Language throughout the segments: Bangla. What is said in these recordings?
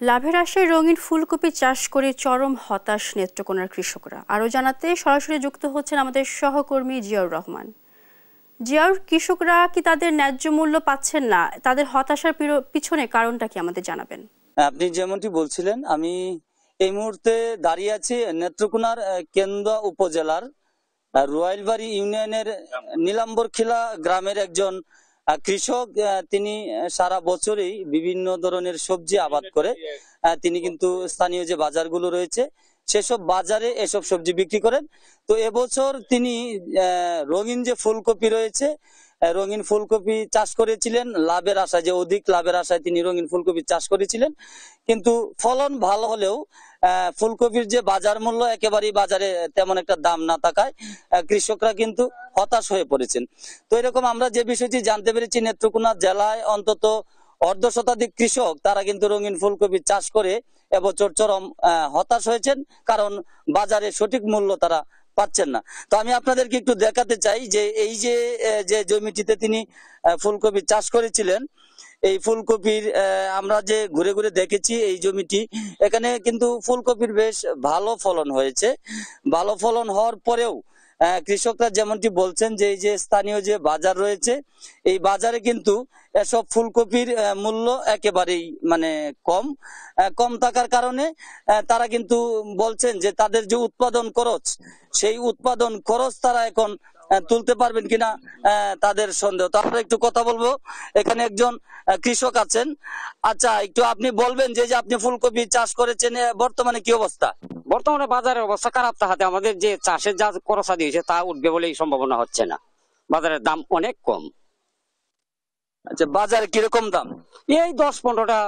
লাভের আশায় রঙিন ফুলকপি চাষ করে চরম হতাশ নেত্রকোনার কৃষকরা। আরও জানাতে সরাসরি যুক্ত হচ্ছেন আমাদের সহকর্মী জিয়াউর রহমান। জিয়াউর, কৃষকরা কি তাদের ন্যায্য মূল্য পাচ্ছেন না? তাদের হতাশার পিছনে কারণটা কি আমাদের জানাবেন? আপনি যেমনটি বলছিলেন, আমি এই মুহূর্তে দাঁড়িয়ে আছি নেত্রকোনার কেন্দুয়া উপজেলার রোয়াইলবাড়ি ইউনিয়নের নীলাম্বরখিলা গ্রামের একজন কৃষক। তিনি সারা বছরই বিভিন্ন ধরনের সবজি আবাদ করে তিনি কিন্তু স্থানীয় যে বাজারগুলো রয়েছে সেসব বাজারে এসব সবজি বিক্রি করেন। তো এবছর তিনি রঙিন যে ফুলকপি রয়েছে, রঙিন ফুলকপি চাষ করেছিলেন লাভের আশায়, যে অধিক লাভের আশায় তিনি রঙিন ফুলকপি চাষ করেছিলেন। কিন্তু ফলন ভালো হলেও ফুলকপির যে বাজার মূল্য একেবারেই বাজারে তেমন একটা দাম না থাকায় কৃষকরা কিন্তু হতাশ হয়ে পড়েছেন। তো এরকম আমরা যে বিষয়টি জানতে পেরেছি, নেত্রকোনা জেলায় অন্তত অর্ধ শতাধিক কৃষক তারা কিন্তু রঙিন ফুলকপি চাষ করে এবছর চরম হতাশ হয়েছেন, কারণ বাজারে সঠিক মূল্য তারা পাচ্ছেন না। তো আমি আপনাদেরকে একটু দেখাতে চাই যে এই যে জমিটিতে তিনি ফুলকপি চাষ করেছিলেন, এই ফুলকপির আমরা যে ঘুরে ঘুরে দেখেছি এই জমিটি, এখানে কিন্তু ফুলকপির বেশ ভালো ফলন হয়েছে। ভালো ফলন হওয়ার পরেও কৃষকরা যেমনটি বলছেন যে এই যে স্থানীয় যে বাজার রয়েছে এই বাজারে কিন্তু এসব ফুলকপির মূল্য একেবারেই মানে কম থাকার কারণে তারা কিন্তু বলছেন যে তাদের যে উৎপাদন খরচ, সেই উৎপাদন খরচ তারা এখন তুলতে পারবেন কিনা তাদের সন্দেহ। তো আমরা একটু কথা বলবো, এখানে একজন কৃষক আছেন। আচ্ছা, একটু আপনি বলবেন যে আপনি ফুলকপি চাষ করেছেন, বর্তমানে কি অবস্থা? বর্তমানে বাজারের অবস্থা খারাপ থাকাতে আমাদের যে চাষের যা খরচা দিয়েছে তা উঠবে বলেই সম্ভাবনা হচ্ছে না। বাজারের দাম অনেক কম। আচ্ছা, বাজারে কিরকম দাম? এই 10-15টা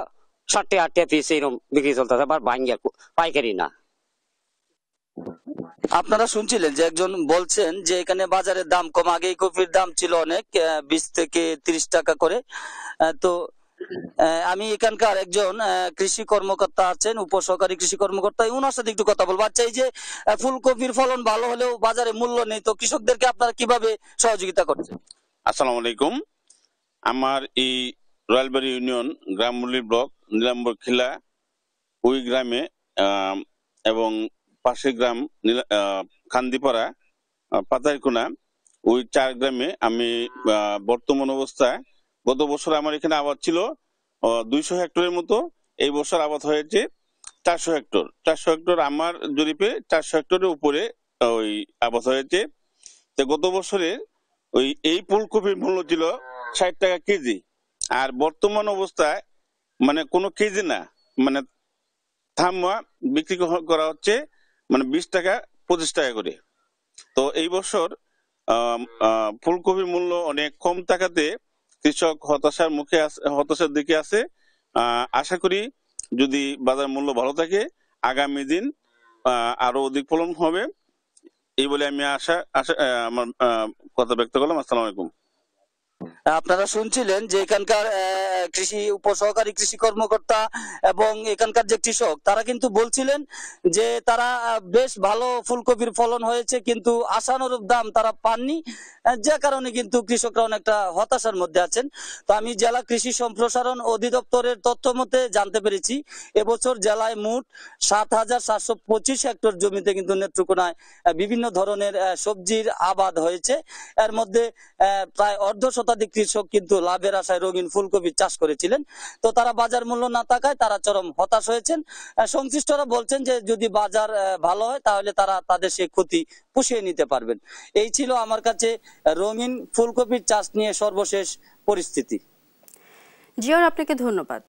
60-80 পিস এরকম বিক্রি চলতেছে, আবার ভাঙ্গিয়া পাইকারি না। আপনারা শুনছিলেন যে একজন বলছেন যে এখানে বাজারের দাম কম, আগে এই কপির দাম ছিল অনেক 20 থেকে 30 টাকা করে। তো আমি এখানকার একজন কৃষি কর্মকর্তা আছেন, উপসহকারী কৃষি কর্মকর্তা, ওনার সাথে একটু কথা বলবো। আচ্ছা, এই যে ফুলকপির ফলন ভালো হলেও বাজারে মূল্য নেই, তো কৃষকদেরকে আপনারা কিভাবে সহযোগিতা করছেন? আসসালামু আলাইকুম। আমার এই রয়্যালবাড়ি ইউনিয়ন গ্রামমূলী ব্লক নীলাম্বরখিলা ওই গ্রামে এবং পাশের গ্রাম খান্দিপাড়া পাতারকোনা, ওই 4 গ্রামে আমি বর্তমান অবস্থায়, গত বছর আমার এখানে আবাদ ছিল 200 হেক্টরের মতো, এই বছর আবাদ হয়েছে 400 হেক্টর। 400 হেক্টর আমার জরিপে 400 হেক্টরের উপরে ওই আবাদ হয়েছে। তো গত বছরে এই ফুলকপির মূল্য ছিল 60 টাকা কেজি, আর বর্তমান অবস্থায় মানে কোনো কেজি না, মানে থামা বিক্রি করা হচ্ছে মানে 20 টাকা 25 টাকা করে। তো এই বছর ফুলকপির মূল্য অনেক কম থাকাতে কৃষক হতাশার দিকে আছে। আশা করি যদি বাজার মূল্য ভালো থাকে আগামী দিন আরো অধিক ফলন হবে, এই বলে আমি আমার কথা ব্যক্ত করলাম। আসসালামু আলাইকুম। আপনারা শুনছিলেন যে এখানকার কৃষি উপসহকারী কৃষি কর্মকর্তা এবং এখানকার যে কৃষক তারা কিন্তু বলছিলেন যে তারা বেশ ভালো ফুলকপির ফলন হয়েছে, কিন্তু আশানুরূপ দাম তারা পাননি, যে কারণে কিন্তু কৃষকরা অনেকটা হতাশার মধ্যে আছেন। তো আমি জেলা কৃষি সম্প্রসারণ অধিদপ্তরের তথ্য মতে জানতে পেরেছি এবছর জেলায় মোট 7,725 হেক্টর জমিতে কিন্তু নেত্রকোনায় বিভিন্ন ধরনের সবজির আবাদ হয়েছে। এর মধ্যে প্রায় অর্ধ শতাধিক কৃষক কিন্তু লাভের আশায় রঙিন ফুলকপি চাষ করেছিলেন। তো তারা বাজার মূল্য না থাকায় তারা চরম হতাশ হয়েছেন। সংশ্লিষ্টরা বলছেন যে যদি বাজার ভালো হয় তাহলে তারা তাদের সেই ক্ষতি পুষিয়ে নিতে পারবেন। এই ছিল আমার কাছে রঙিন ফুলকপির চাষ নিয়ে সর্বশেষ পরিস্থিতি। জিয়াউর, আপনাকে ধন্যবাদ।